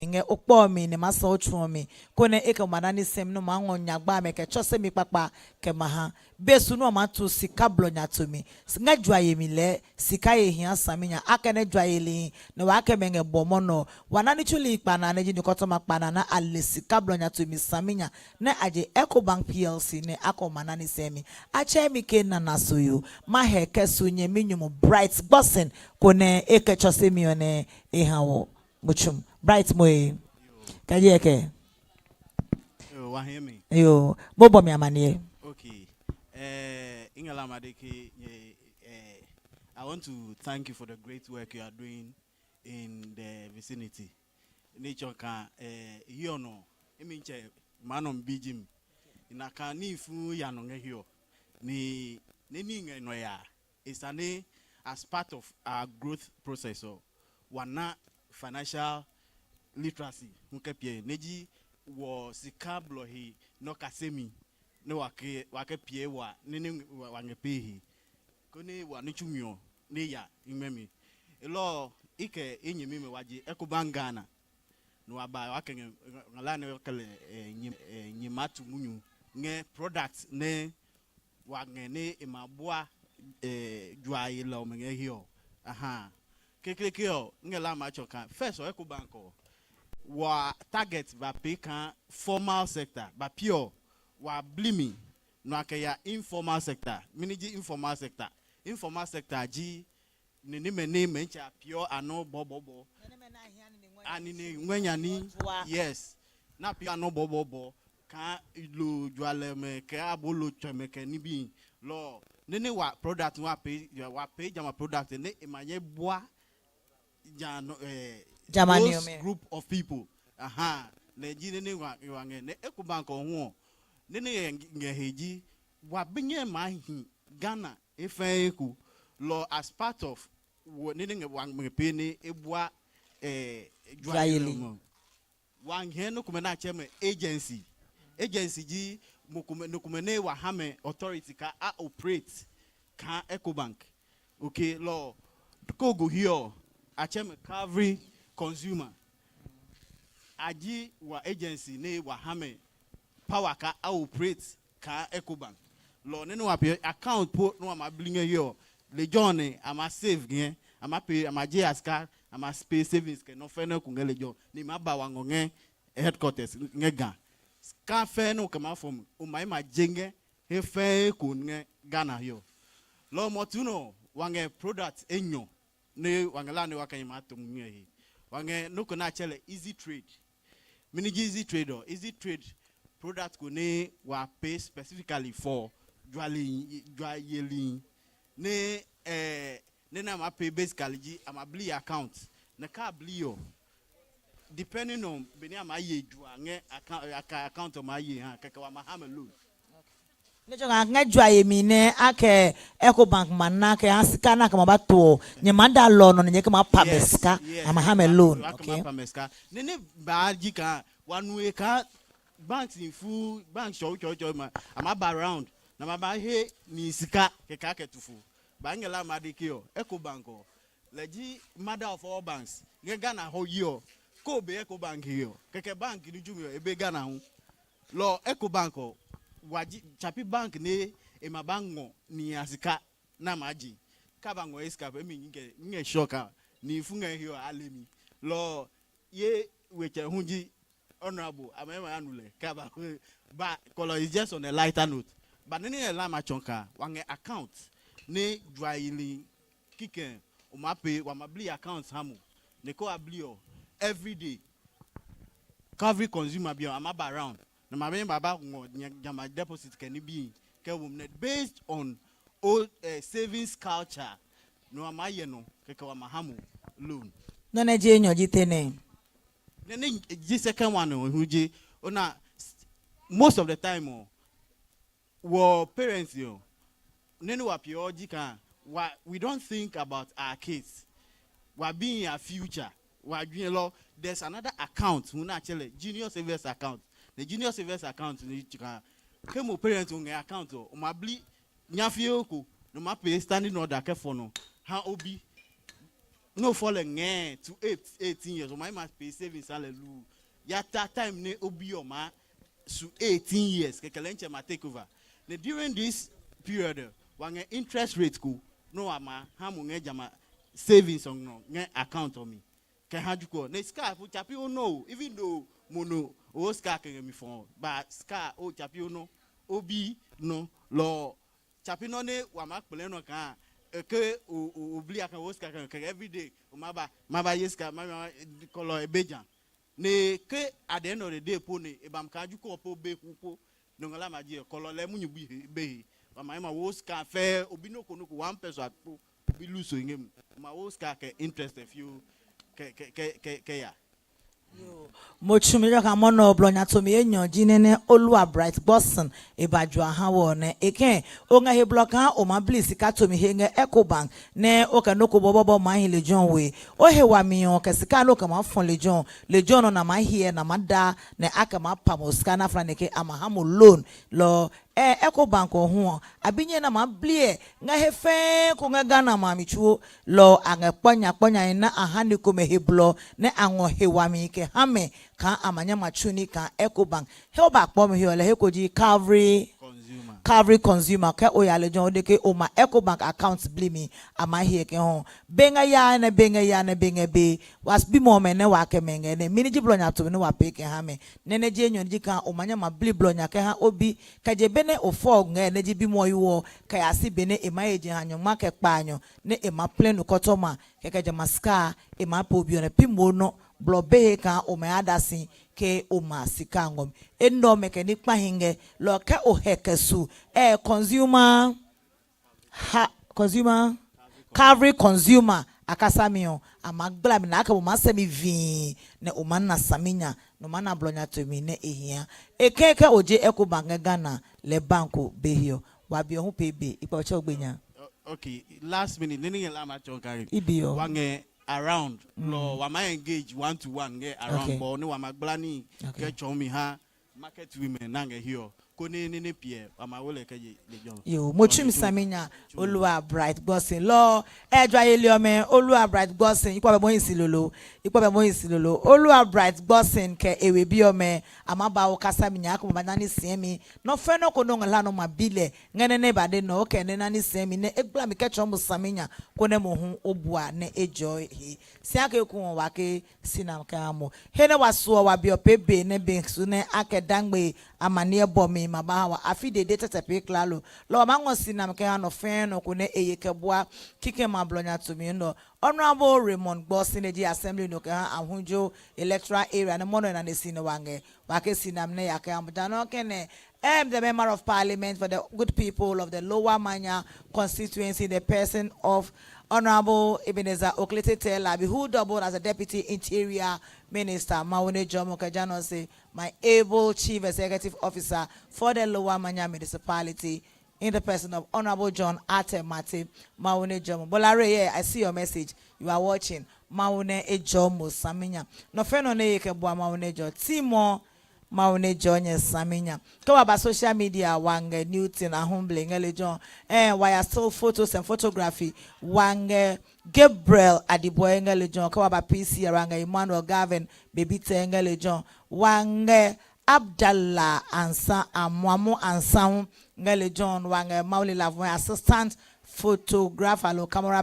Inge okpo mi ne masa ochuo mi kone eke manani sem no mango nyagba me ke chose mi papa ke maha besu no ma to sika blonya to mi nga dwaye mi le sika ye hia saminya aka ne dwaye li ne wa ke menge bomo no wanani chuli pana ne jini koto makpana na ale sika blonya to mi saminya ne aje Ecobank PLC ne ako manani semi ache mi ke na nasoyo ma he kesu nye minyum bright bossen kone eke chose mi one ehawo muchum bright moe kaje ke Wa hear me? yo bobo mi amanie. Okay. Ingala Madeke, I want to thank you for the great work you are doing in the vicinity. Nature can here no. I mean, man on bijim. In a can if you are not here. Ni no ya. It's an as part of our growth process. So, one financial literacy. Mukepie neji wo sika blohi no kasemi. No wake pie wa nene wangepehi kone wa nichumyo ne ya imemi elo ike enyi mime waji Ecobank Ghana no aba wake ngala ne kale nyimatu munyu nge products ne wange ne imabua jwaye lo menge hiyo aha kekekeo ngela machoka first Ecobank wa target ba peka formal sector ba pure wa blimi no akaya informal sector miniji informal sector ji ni mencha pure ano bobobo anini ngwenyani yes na pure ano bobobo ka lo jwale me ka abolo chemeke ni bi lo nene wa product wa pay jama product ne imanye boa jano group of people aha ne ji nene wa ne Ecobank ho nene ngeheji wa binye mahi Ghana efeku law as part of nene wa mepene ebua dwayeli wan he no kumena cheme agency ji mukumene wa hame authority ka operate ka Ecobank okay law ko go here acheme Calvary consumer aji wa agency ne wa hame power ka operate ka Ecobank lo nenu wa account po no ma blinge here le john ama save gen ama pay ama JS card ama pay savings ke no fe no ku ngele john ni ma ba wa ngonge headquarters ngega ka fe no kama from o mai ma jenge he fe ku nge Ghana here lo motuno wange product enyo ne wangela ne wakan ma to nwe he wange no ko na chele easy trade miniji easy trade product ko ne wa pay specifically for dwayeli ne na ma pay basically ji ama bli account na ka bli yo depending on beni ama ye dwa nge account ma ye ha keke wa ma ha loan Nejonga nga dwaye mi ne ake Ecobank manna ke asika na kama bato nye manda loan no nye kama pameska ama ha loan okay ne ba ji ka wanu ka banks in full bank show ma ama ba round na ma ba he ni sika keka ketufu ba ngela ma de kio Ecobank leji mother of all banks nge Ghana ho yo ko be Ecobank yo keke bank ni jumi ebe Ghana ho lo Ecobank waji chapi bank ne emabango ni asika na maji kabango escape emi nge shoka ni funga hiyo alemi lo ye weche hunji honorable amema anule kaba but color is just on a lighter note but nene la machonka wange account ne dwaili kike umape wa mabli accounts hamu ne ko ablio every day cover consumer bio amaba around na mabe baba ngo nyama deposit can be based on old savings culture no amaye no keke wa mahamu loan no na je enyo jitene then the second one huji ona most of the time our parents yo nene wa pioji kan we don't think about our kids we being our future we doing law there's another account who actually junior savings account the junior savings account ni chika kemo parents on account o ma bli nyafie ko no ma pay standing order ke for no ha obi no falling to 18 years. My must pay savings hallelujah. Yata time ne obi ma su 18 years. Kekelenche ma take over. During this period, when interest rate go no ama hamu jama savings on no account on me. Can have you go? Ne scar for chapi no even though mono o scar can me phone but scar o chapi no obi no law chapi no ne wama pleno kan que oublie aka o scar can every day o maba yeska mama color ebejan ne que at the end of the day pone e bam kan ju ko po be kupo no ngala ma je color le munyu be mama ma wo scar fe obi no ko 1 person akpo bi lose ngem ma wo scar ke interest a few ke ya Mochumira kamono blonya to me enyo jinene Olua Bright Boston ebadwa ha wo ne eken onga he block ha o ma bliss ka to me henge Ecobank ne o ka noko bobo ma hi legion we o he wa mi on ka sika no ka ma fon legion no na ma hie na mada ne aka ma pamo sika na fra ne ke ama ha mo loan lo Ecobank ho abinye na ma blie nga he fe ko nga Ghana ma mi chuo lo anga kponya na ahani ko me he blo ne anwo he wa mi ke hame kan amanya machuni kan Ecobank he oba kpo me he ole he koji Calvary consumer ke o ya lejon de ke o ma Ecobank account bli mi ama he ke ho benga ya benga be was bi mo me ne wa ke menge ne miniji blonya to ne wa pe ke hame ne ne je enyon ji kan o manya ma bli blonya ke ha obi ka je bene o fog nge ne ji bi mo yiwo ka ya si bene e ma eje hanyo ma ke kpanyo ne e ma plenu kotoma ke je maska e ma po bi one pimo no blobe kan o me adasi ke o ma sika ngom endo mechanic pahinge lo ka o hekesu consumer Calvary consumer akasamio amagbla mi na aka o ma semi vi ne o man na saminya no mana blonya to mi ne ehia ekeke oje Ecobank Ghana le banko behio wa bi ohun pebe ipa oche ogbenya. Okay, last minute nini la ma chonka Ibio wange around lo wama engage 1-to-1 get around bo ni wama glani get chomi ha market women nange here ko ni pie wama wole ke lejon yo mochim saminya Olua Bright Gosin lo edwa eliome Olua Bright Gosin ipo be mo isilolo Olua Bright Gosin ke ewe biome amaba o kasaminya ko banani siemi no fe no ko no ngala no mabile ngene ne bade no ke ne nani siemi ne egbla mi ke chombo saminya ko ne mo hu obua ne ejoy he siake ku wa ke sinam ka mo he ne waso wa bi opebe ne be su ne akedangbe amane bomi mabawa afi de data pe klalo lo mango sinam ke no fe no ko ne eyekeboa kike mablonya to me no Honorable Raymond Bossineji Assembly no ka ahunjo electoral area no mono na nesino wange wake sinam ne yake amdano kene the member of parliament for the good people of the Lower Manya constituency, the person of Honorable Ebenezer Oklete Telabi, who doubled as a deputy interior minister. Mawune Jomo Kajano say, my able chief executive officer for the Lower Manya municipality, in the person of Honorable John Ate Mate Mawune Jomo. Bolare, I see your message. You are watching. Mawune Jomo Saminya. No feno ne yeke bua Mawune Jo. Timo Mawune Jonye Saminya. Kawa ba social media wange Newton ahumble ngele John. Why still photos and photography wange Gabriel Adiboye ngele John. Kawa ba PC wange Emmanuel Gavin Bebite ngele John. Wange Abdallah Ansa Amwamu Ansa ngele John wange Mauli Lavon assistant photographer lo camera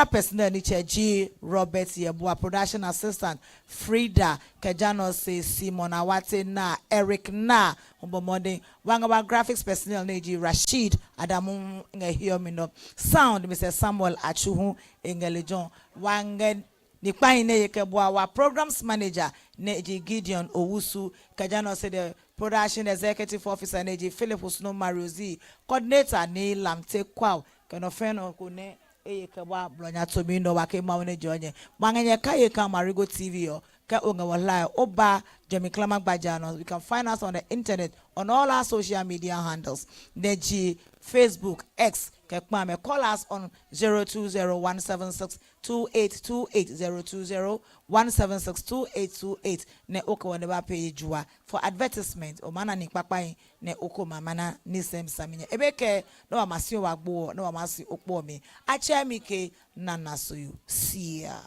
personnel ni G Robert Yebua production assistant Frida Kejano say Simon Awate na Eric na Mbomode wanga graphics personnel ni G Rashid Adamu ngehiomindo sound Mr. Samuel Achuhu ngele John wange ni paine yekebua wa programs manager Neji Gideon Owusu Kajano said the production executive officer Neji Philip Usno Marozi coordinator ni Lamte Kwao kenofeno kune eyekebua blonya tomindo wake mawne jonye mangenye kaye ka Marego TV yo ka onga wallahi oba Jemi Klama Bajano. You can find us on the internet on all our social media handles. Neji Facebook, X, Kekmame. Call us on 020-176-2828, 020-176-2828. Ne oko waneba page jua for advertisement. Omana ni papai ne oko mamana ni sem saminya. Ebeke no amasi wagbo no amasi okbo me. Ache mi ke nana soyu. See ya.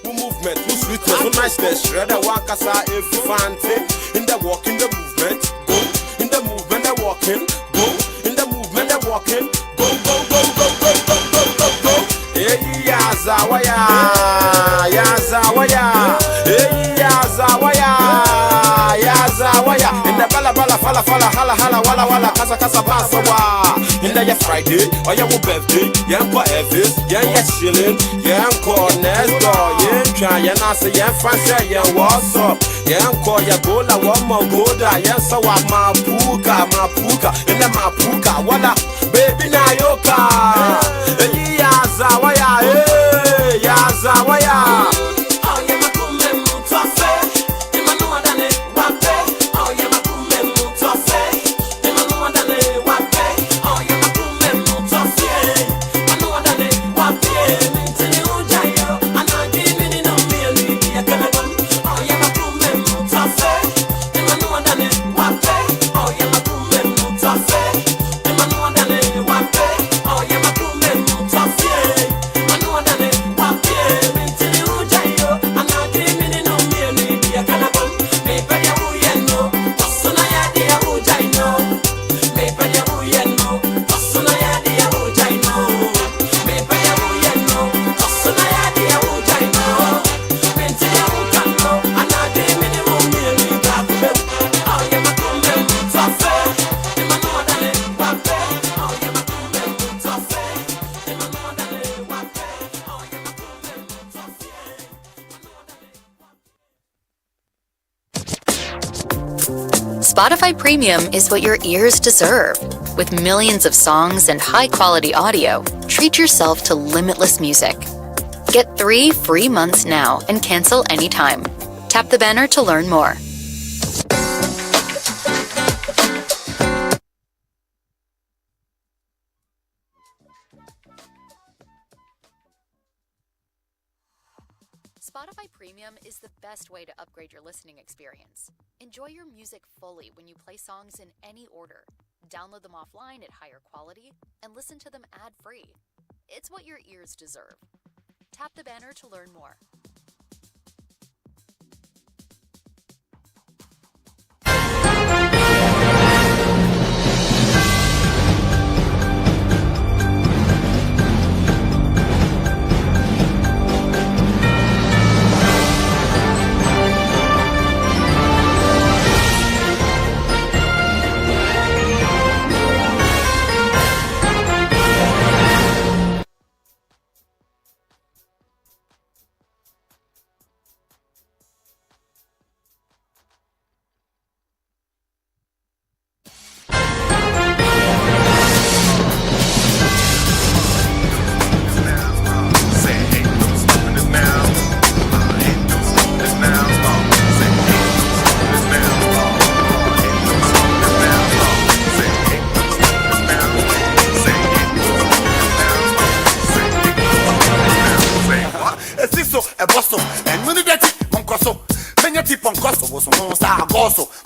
Movement, who sweetness, who niceness, shredder, wakasa, every fancy. In the walk, in the movement, go. In the movement, they're walking, go. In the movement, they're walking, go, go, go, go, go, go, go, go, go. Hey, Yazawaya, Yazawaya, hey, Yazawaya, Yazawaya. In the bala bala, fala fala, hala hala, wala wala, kasa kasa, basa wa. In the Friday, or your birthday, young for Elvis, young chillin', young call next door, young try, young answer, young fancy, young what's up, young call your gola, one more goda, young so I'm my puka, in the mapuka, wala, baby nayoka, Yazawaya, Yazawaya. Spotify Premium is what your ears deserve. With millions of songs and high-quality audio, treat yourself to limitless music. Get 3 free months now and cancel anytime. Tap the banner to learn more. Spotify Premium is the best way to upgrade your listening experience. Enjoy your music fully when you play songs in any order. Download them offline at higher quality and listen to them ad-free. It's what your ears deserve. Tap the banner to learn more.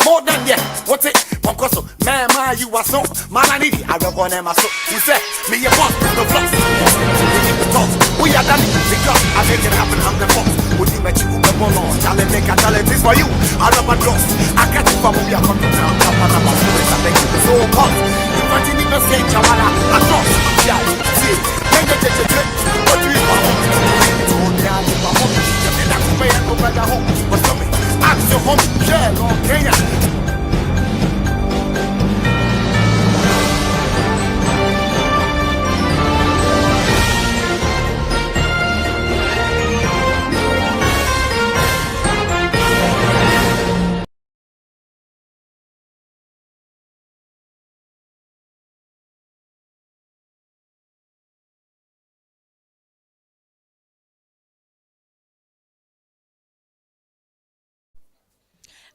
More than that, what's it? Ponkoso, man, you are so man. I need it. I rock on them. So he said, me a boss, the flux. We are done because I make it happen. I'm the boss. Would you make you the ball on? Talent, make a talent this for you. I love a drop. I catch you from we are coming down. I think it's so hot. If I didn't even say Chamala, I thought, yeah, see, what do you want? Told me I live my home. You did not come and go back home. But tell me, ask your home, share on Kenya.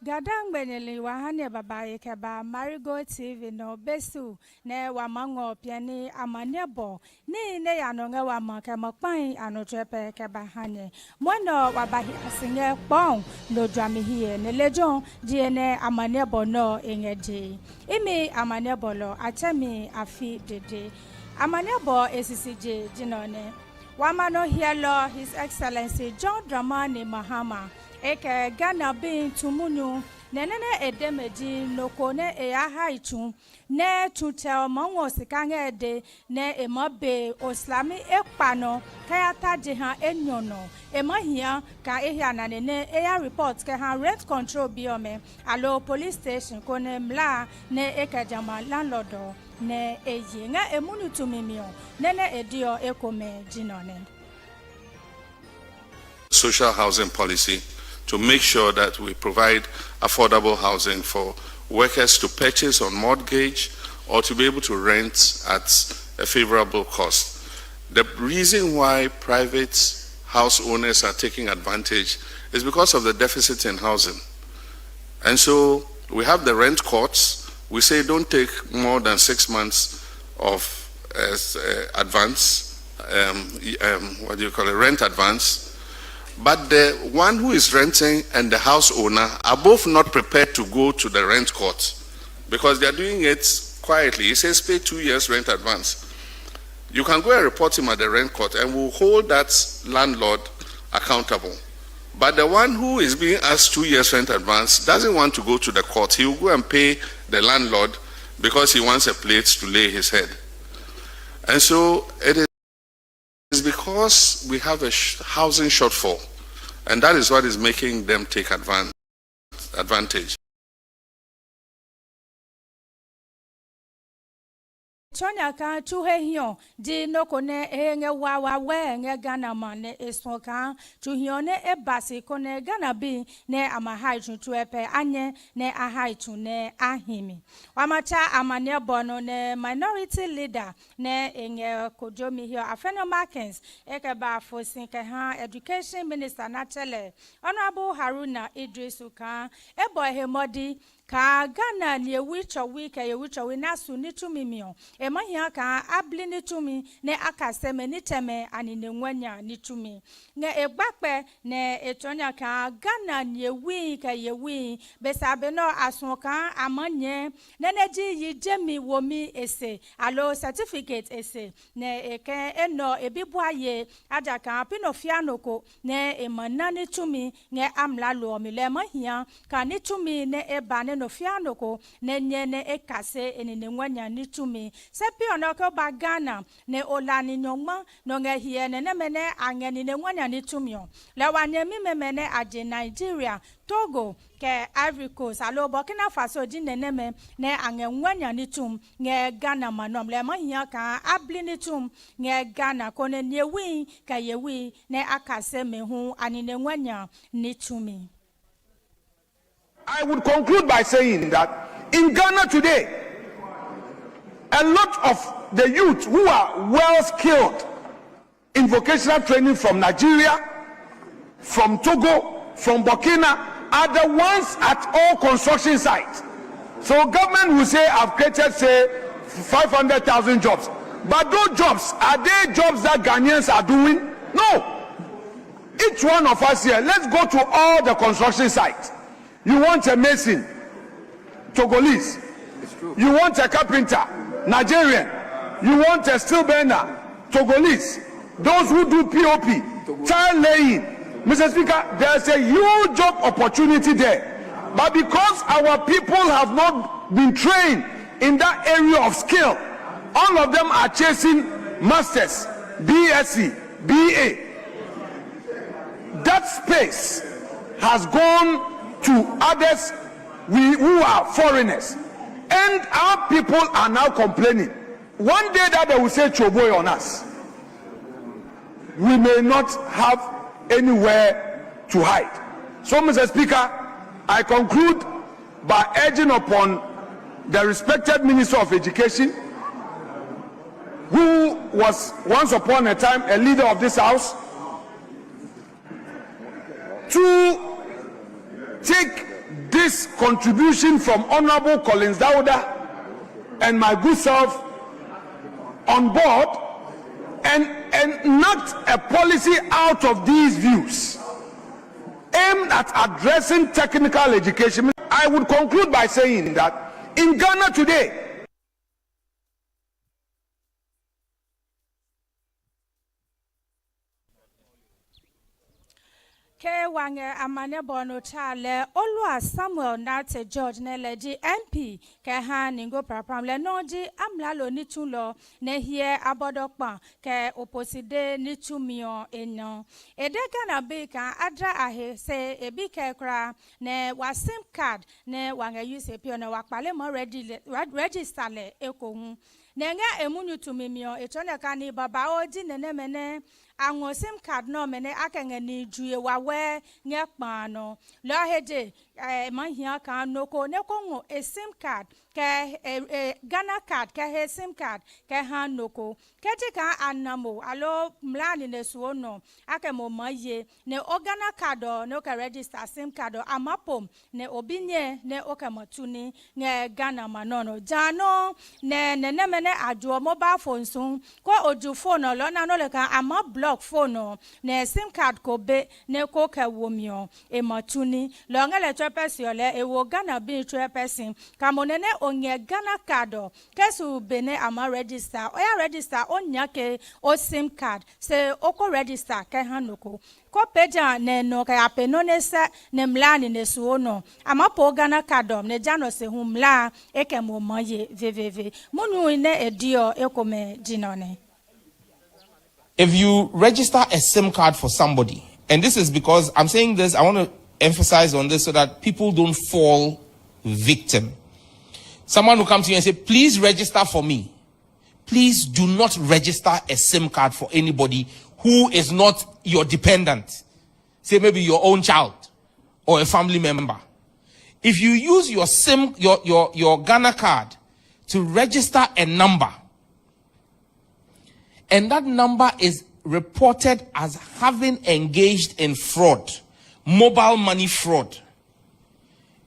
Gadang beneli wahane babaye keba MAREGOTV no besu ne wamango piani amanyebo ni ne yanonga wamake makpan anotrepe keba hanye mono wabahi asinge Kpong no dramihie ne lejon diene amanyebo no engeji imi amanyebo lo achemi afi dede amanyebo esisije jinone wamano hielo His Excellency John Dramani Mahama eke Ghana bin tumunu nenene edemeji nokone eyaha itu ne tutel mongo sikange de ne emobe oslami ekpano kayata jiha enyono emahia ka ehia na ne eya report ke ha rent control biome alo police station kone mla ne ekajama landlord ne eyi nga emunu tumimio nene edio ekome jinone. Social housing policy to make sure that we provide affordable housing for workers to purchase on mortgage or to be able to rent at a favorable cost. The reason why private house owners are taking advantage is because of the deficit in housing. And so we have the rent courts. We say don't take more than 6 months of advance, rent advance. But the one who is renting and the house owner are both not prepared to go to the rent court because they are doing it quietly. He says pay 2 years rent advance. You can go and report him at the rent court and we'll hold that landlord accountable. But the one who is being asked 2 years rent advance doesn't want to go to the court. He will go and pay the landlord because he wants a place to lay his head. And so it is because we have a housing shortfall, and that is what is making them take advantage. Chonya ka chuhe hiyo di nokone enge wawa we nge Ghana mane esonka chuhione e basi kone Ghana bi ne amahai chuepe anye ne ahai ne ahimi wamacha amane bono ne minority leader ne enge kojomi hiyo afeno Markins eke ba fosin ke ha education minister na tele Honorable Haruna Idrisu ka ebo hemodi ka Ghana ni ewichowi ka ewichowi nasu ni tumimio emahia ka abli ni tumi ne akaseme ni teme ani ne nwanya ni tumi ne egbakpe ne etonya ka Ghana ni ewi ka yewi besabe no asun ka amanye neneji yijemi womi ese alo certificate ese ne eke eno ebibuaye aja ka pinofianoko ne emana ni tumi ne amla lo mi le mahia ka ni tumi ne ebane no fianoko ne nyene ekase enine nwanya ni tumi sepi onoko ba Ghana ne olani nyoma no nge hie ne mene angeni ne nwanya ni tumio le wanye mi memene aje Nigeria Togo ke Ivory Coast alo Burkina Faso di neneme ne ange nwanya ni tum nge Ghana manom le mahia ka abli ni tum nge Ghana kone newi ka yewi ne akase mehu ani ne nwanya ni tumi. I would conclude by saying that in Ghana today, a lot of the youth who are well skilled in vocational training from Nigeria, from Togo, from Burkina, are the ones at all construction sites. So government will say, I've created, say, 500,000 jobs. But those jobs, are they jobs that Ghanaians are doing? No. Each one of us here, let's go to all the construction sites. You want a mason, Togolese. You want a carpenter, Nigerian. You want a steel bender, Togolese. Those who do POP, tile laying. Mr. Speaker, there's a huge job opportunity there. But because our people have not been trained in that area of skill, all of them are chasing masters, BSc, BA. That space has gone to others who are foreigners, and our people are now complaining. One day that they will say choboy on us, we may not have anywhere to hide. So, Mr. Speaker, I conclude by urging upon the respected Minister of Education, who was once upon a time a leader of this house, to take this contribution from Honorable Collins Dauda and my good self on board and enact a policy out of these views aimed at addressing technical education. I would conclude by saying that in Ghana today, Ke wange amane bono chale olua Samuel Nate George Neleji MP ke ha ningo prapam le noji amlalo ni tulo ne hie abodokpa ke oposide ni tumio eno ede Ghana be kan adra ahe se ebi ke kra ne wa sim card ne wange use pio ne wakpale mo register le ekohu nenga emunyu tumimio etone kani baba oji nenemene anwo sim card no mene akenge ni juye wawe nye kpano lo heje manhia kan noko ne kongo a sim card ke Ghana card ke he sim card ke han noko keti kan anamo alo mlani ne suono ake mo maye ne o Ghana card no ka register sim card amapom ne obinye ne okamotuni ne Ghana manono jano ne mene ajo mobile phone sun ko oju phone lo na no le kan ama block phone ne sim card ko be ne ko ka womio e matuni lo ngale trepesi ole e wo Ghana bin trepesi kamone ne onye Ghana card kesu bene ama register oya register onyake o sim card se oko register ke hanoko ko peja ne no ka apeno ne se ne mlani ne suono ama po Ghana card ne jano se humla eke mo maye vvv munu ne edio ekome jinone. If you register a SIM card for somebody, and this is because I'm saying this, I want to emphasize on this so that people don't fall victim. Someone will come to you and say, please register for me. Please do not register a SIM card for anybody who is not your dependent. Say maybe your own child or a family member. If you use your your Ghana card to register a number, and that number is reported as having engaged in fraud, mobile money fraud,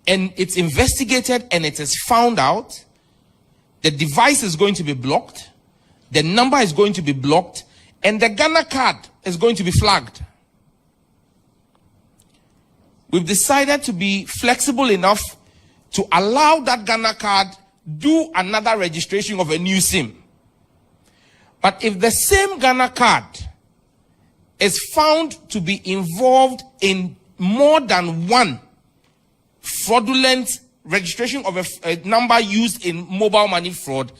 and it's investigated and it is found out, the device is going to be blocked, the number is going to be blocked, and the Ghana card is going to be flagged. We've decided to be flexible enough to allow that Ghana card do another registration of a new SIM. But if the same Ghana card is found to be involved in more than one fraudulent registration of a number used in mobile money fraud,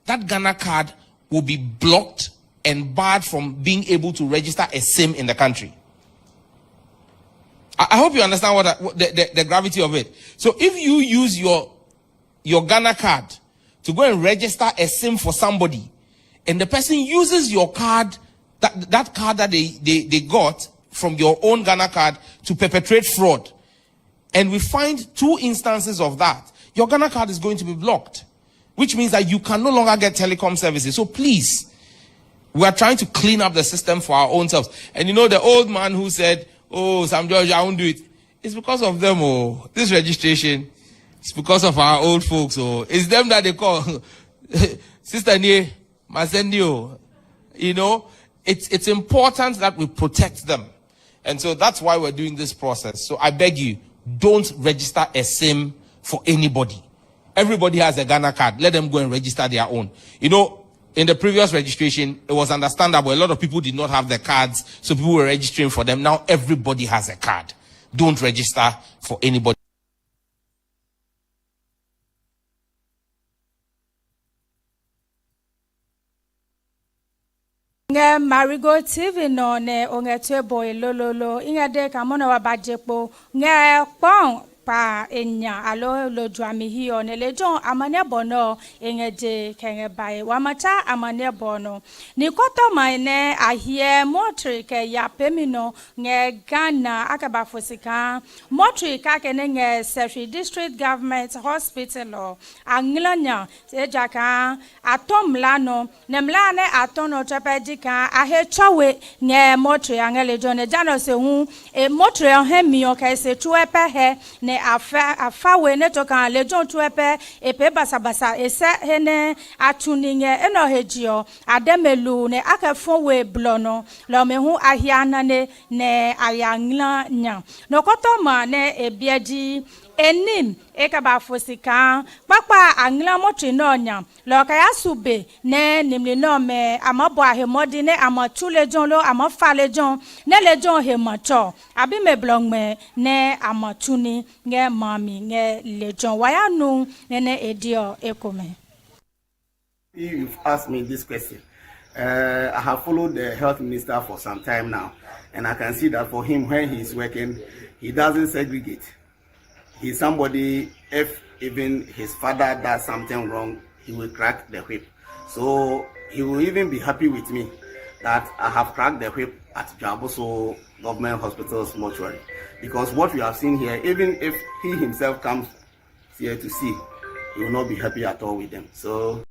that Ghana card will be blocked and barred from being able to register a SIM in the country. I hope you understand what the gravity of it. So if you use your Ghana card to go and register a SIM for somebody, and the person uses your card, that card that they got from your own Ghana card to perpetrate fraud, and we find 2 instances of that, your Ghana card is going to be blocked, which means that you can no longer get telecom services. So please, we are trying to clean up the system for our own selves. And you know the old man who said, oh, Sam George, I won't do it. It's because of them, oh. This registration, it's because of our old folks, oh. It's them that they call Sister Nie, Masendio. You know, it's important that we protect them. And so that's why we're doing this process. So I beg you, don't register a SIM for anybody. Everybody has a Ghana card. Let them go and register their own. You know, in the previous registration, it was understandable. A lot of people did not have the cards, so people were registering for them. Now everybody has a card. Don't register for anybody. MAREGOTV no ne ongetwe boy lololo ingade kamona wabajepo nge Kpong pa enya alo lo dwami hiyo ne lejon amane bono engeje kenge bae wamata amane bono ni koto maine ahie motri ke ya pemino nge Ghana akaba fosika motri ka ke nge Sefri District Government Hospital anglanya ejaka atom lano ne mlane atono trapedika ahe chawe nge motri angele jone jano se hu e motri he miyo ke se tuepe he ne ne afa we ne to kan lejon to epe basabasa ese hene atuninge eno hejio ademelu ne akefon we blono lo me hu ahiana ne ayangla nya no kotoma ne ebiadi enim ekaba fosika papa angla motri no nya lo ka yasube ne nimli no me amabo ahemodi ne amatu lejon lo amafa lejon ne lejon hemato abi me blong me ne amatuni nge mami nge lejon waya nu ne edio ekome. You've asked me this question. I have followed the health minister for some time now, and I can see that for him, when he's working, he doesn't segregate. He's somebody, if even his father does something wrong, he will crack the whip. So he will even be happy with me that I have cracked the whip at Jaboso Government Hospital's mortuary. Because what we have seen here, even if he himself comes here to see, he will not be happy at all with them. So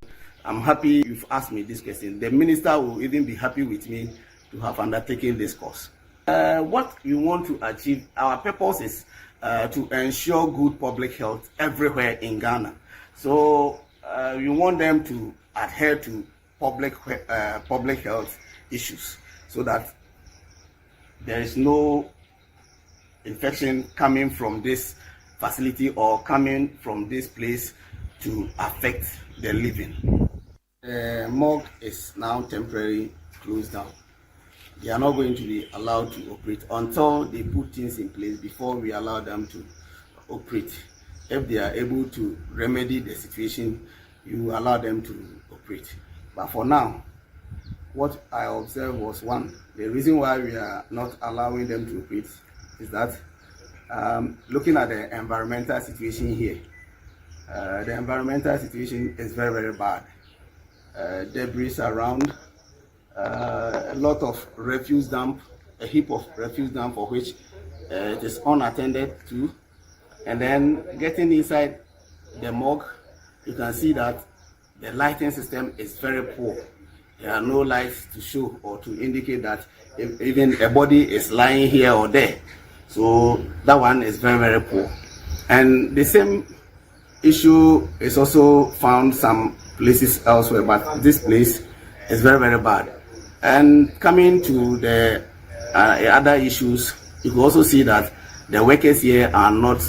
I'm happy you've asked me this question. The minister will even be happy with me to have undertaken this course. What we want to achieve, our purpose is to ensure good public health everywhere in Ghana. So we want them to adhere to public health issues so that there is no infection coming from this facility or coming from this place to affect the living. The morgue is now temporarily closed down. They are not going to be allowed to operate until they put things in place before we allow them to operate. If they are able to remedy the situation, you allow them to operate. But for now, what I observed was one, the reason why we are not allowing them to operate is that looking at the environmental situation here, the environmental situation is very, very bad. Debris around, a lot of refuse dump, a heap of refuse dump for which it is unattended to. And then getting inside the morgue, you can see that the lighting system is very poor. There are no lights to show or to indicate that if even a body is lying here or there. So that one is very, very poor. And the same issue is also found some places elsewhere, but this place is very, very bad. And coming to the other issues, you can also see that the workers here are not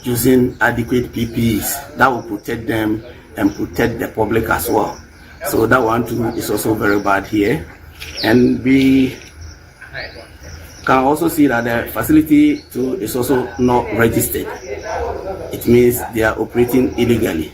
using adequate PPEs that will protect them and protect the public as well. So that one too is also very bad here. And we can also see that the facility too is also not registered. It means they are operating illegally.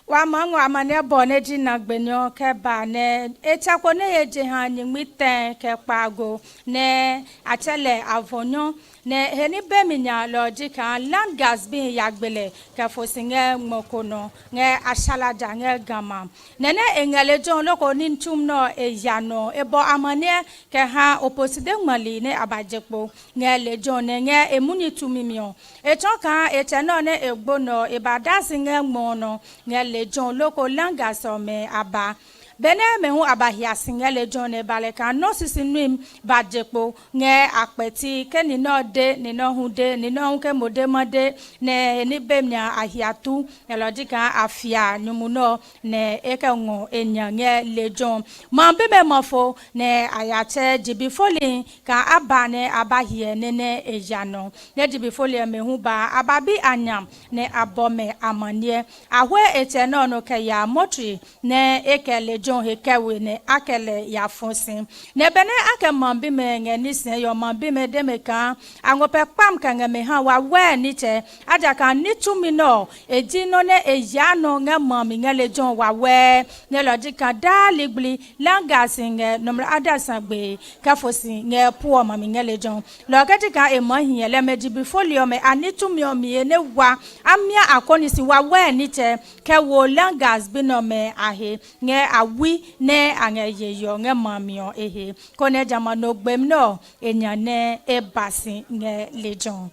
Wa mango amane bone ji na gbenyo ke ba ne echako ne yeje ha nyi miten ke pago ne atele avonyo ne heni be minya logica land gas bin yagbele ke fosinge mokono nge ashalada nge gama ne engele jon loko ni ntum no eyano ebo amane ke ha opposite ngmali ne abajepo nge lejon ne nge emuni tumimio echonka eteno ne egbono ibadasi nge mono nge lejon loko langa some aba bene mehu abahia singele John baleka no sisinwim bajepo nge akpeti ke ni no de ni no hude ni no ke modemade ne ni bemnya ahiatu elodika afia nyumuno ne ekengo enyange lejon mambe memofo ne ayate dibifoli ka abane abahie ne ejano ne dibifoli mehu ba ababi anyam ne abome amanie ahwe eteno no ke ya motri ne ekele John hekewe ne akele ya fonsin ne bene akemambi me ngeni sen yo mambi me demeka angope pam kanga me ha wa we ni che aja kan ni tumi no eji no ne eya no ngamami ngele John wa we ne logika daligli langa singe nomra adasagbe ka fosin nge po mami ngele John logetika e mahie le meji bifolio me anitumi o mi ene wa amia akoni si wa we ni che ke wo langas bi no me ahe nge wi ne angeye yo nge mamio ehe kone jama no gbem no enyane e basi nge lejon.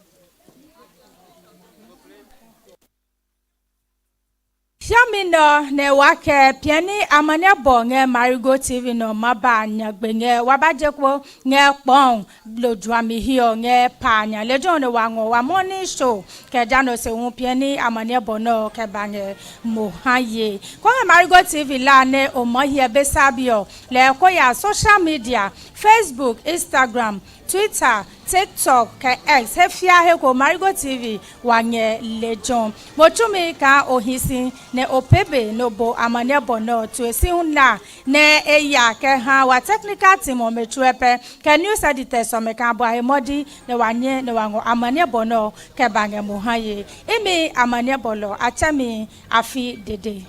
Yamino ne wake piani amane bonge Marego TV no maba nyagbenge wabajekwo nge Kpong lodwami hiyo nge panya lejon ne wango wa morning show ke jano se hu piani amane bono ke bange mohaye kwa Marego TV la ne omohie besabio le ko ya social media Facebook, Instagram, Twitter, TikTok, X, hefia heko Marego TV wanye lejon. Mochumi ka ohisi ne opebe no bo amane bono tuesi una ne eya ke ha wa technical team o mechuepe ke news editor so me ka bo ahemodi ne wanye ne wango amane bono ke bange muhaye. Imi amane bolo achami afi dede.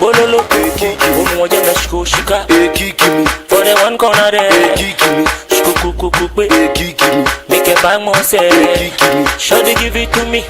Bololo, umoja na shika, for the one corner there, shkuku, make a bang more say, should they give it to me?